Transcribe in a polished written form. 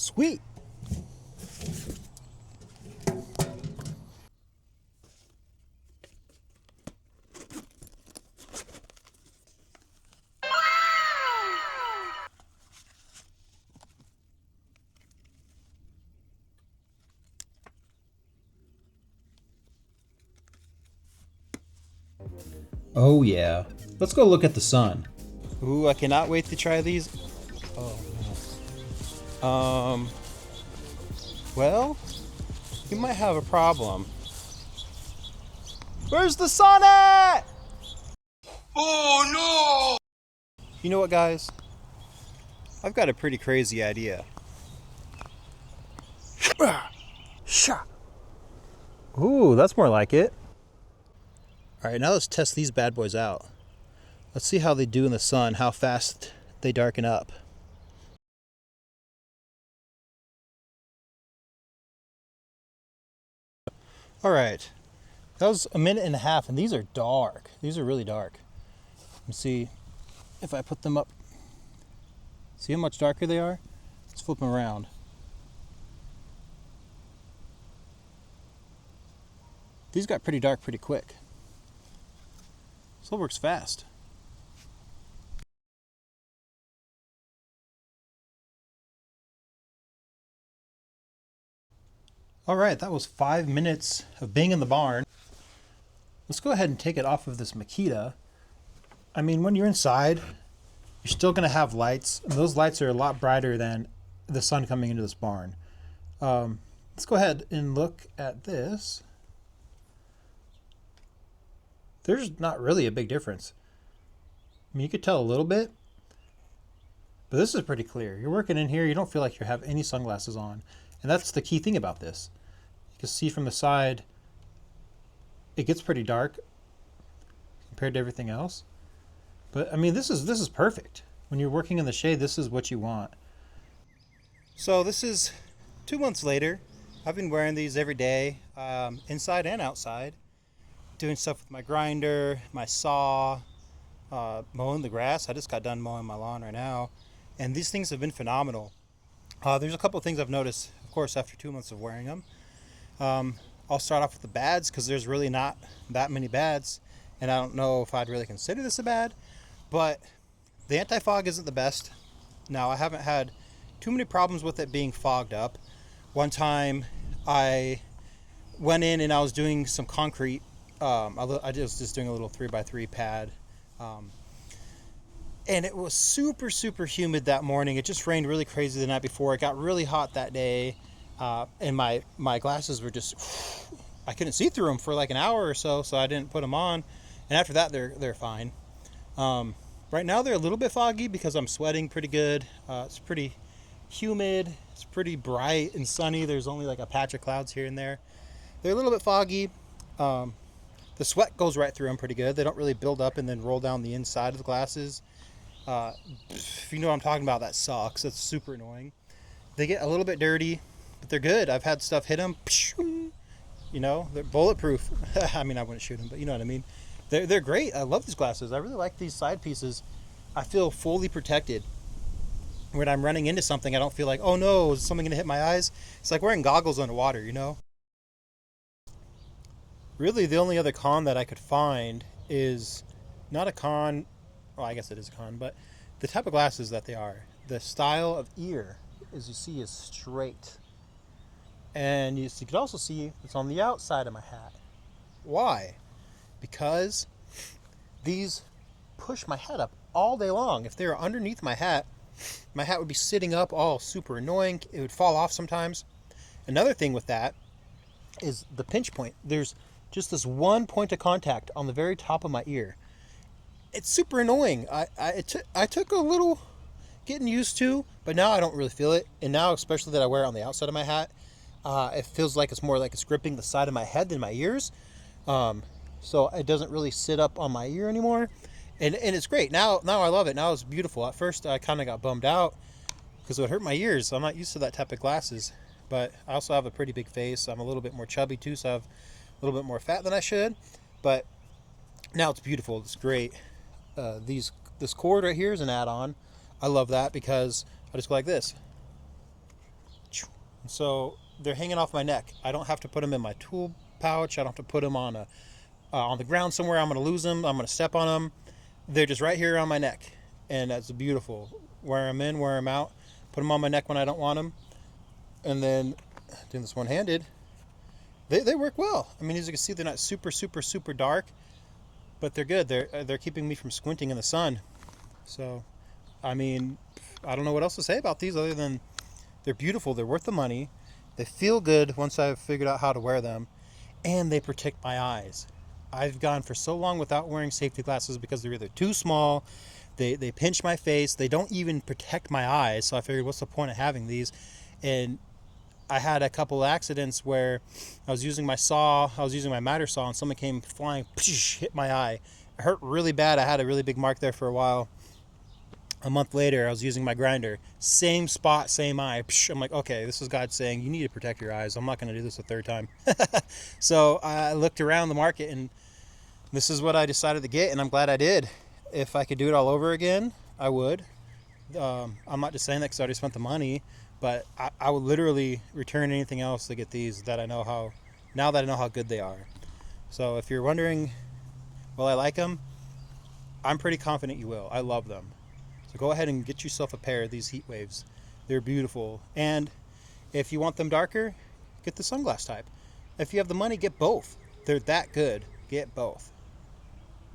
Sweet. Oh yeah. Let's go look at the sun. Ooh, I cannot wait to try these. Oh no. Well, you might have a problem. Where's the sun at? Oh no! You know what, guys? I've got a pretty crazy idea. Ooh, that's more like it. Alright, now let's test these bad boys out. Let's see how they do in the sun, how fast they darken up. Alright, that was a minute and a half, and these are dark. These are really dark. Let me see if I put them up. See how much darker they are? Let's flip them around. These got pretty dark pretty quick. So it works fast. Alright, that was 5 minutes of being in the barn. Let's go ahead and take it off of this Makita. I mean, when you're inside, you're still going to have lights. And those lights are a lot brighter than the sun coming into this barn. Let's go ahead and look at this. There's not really a big difference. I mean, you could tell a little bit, but this is pretty clear. You're working in here, you don't feel like you have any sunglasses on. And that's the key thing about this. You can see from the side, it gets pretty dark compared to everything else. But I mean, this is perfect. When you're working in the shade, this is what you want. So this is 2 months later. I've been wearing these every day, inside and outside. Doing stuff with my grinder, my saw, mowing the grass. I just got done mowing my lawn right now. And these things have been phenomenal. There's a couple of things I've noticed, of course, after 2 months of wearing them. I'll start off with the bads because there's really not that many bads. And I don't know if I'd really consider this a bad. But the anti-fog isn't the best. Now, I haven't had too many problems with it being fogged up. One time I went in and I was doing some concrete. I was just doing a little 3x3 pad. And it was super, super humid that morning. It just rained really crazy the night before. It got really hot that day. And my glasses were just, I couldn't see through them for like an hour or so I didn't put them on. And after that, they're fine. Right now, they're a little bit foggy because I'm sweating pretty good. It's pretty humid. It's pretty bright and sunny. There's only like a patch of clouds here and there. They're a little bit foggy. The sweat goes right through them pretty good. They don't really build up and then roll down the inside of the glasses. If you know what I'm talking about, that sucks. That's super annoying. They get a little bit dirty, but they're good. I've had stuff hit them. You know, they're bulletproof. I mean, I wouldn't shoot them, but you know what I mean. They're great. I love these glasses. I really like these side pieces. I feel fully protected. When I'm running into something, I don't feel like, oh no, is something going to hit my eyes? It's like wearing goggles underwater, you know? Really, the only other con that I could find is not a con, well, I guess it is a con, but the type of glasses that they are. The style of ear, as you see, is straight. And you could also see it's on the outside of my hat. Why? Because these push my head up all day long. If they were underneath my hat would be sitting up all super annoying. It would fall off sometimes. Another thing with that is the pinch point. There's just this one point of contact on the very top of my ear. It's super annoying. I took a little getting used to, but now I don't really feel it. And now, especially that I wear it on the outside of my hat, it feels like it's more like it's gripping the side of my head than my ears. So it doesn't really sit up on my ear anymore. And it's great. Now I love it. Now it's beautiful. At first I kind of got bummed out because it would hurt my ears. I'm not used to that type of glasses. But I also have a pretty big face. I'm a little bit more chubby too, so I have a little bit more fat than I should. But now it's beautiful. It's great. This cord right here is an add-on. I love that because I just go like this. So they're hanging off my neck. I don't have to put them in my tool pouch. I don't have to put them on the ground somewhere. I'm going to lose them. I'm going to step on them. They're just right here on my neck, and that's beautiful. Wear them in, wear them out. Put them on my neck when I don't want them, and then doing this one-handed. They work well. I mean, as you can see, they're not super, super, super dark, but they're good. They're keeping me from squinting in the sun. So, I mean, I don't know what else to say about these other than they're beautiful. They're worth the money. They feel good once I've figured out how to wear them, and they protect my eyes. I've gone for so long without wearing safety glasses because they're either too small, they pinch my face, they don't even protect my eyes. So I figured, what's the point of having these? And I had a couple accidents where I was using my miter saw, and someone came flying, hit my eye. It hurt really bad. I had a really big mark there for a while. A month later, I was using my grinder. Same spot, same eye. I'm like, okay, this is God saying, you need to protect your eyes. I'm not going to do this a third time. So I looked around the market, and this is what I decided to get, and I'm glad I did. If I could do it all over again, I would. I'm not just saying that because I already spent the money, but I would literally return anything else to get these now that I know how good they are. So if you're wondering, will I like them? I'm pretty confident you will. I love them. So go ahead and get yourself a pair of these Heatwaves. They're beautiful. And if you want them darker, get the sunglass type. If you have the money, get both. They're that good. Get both.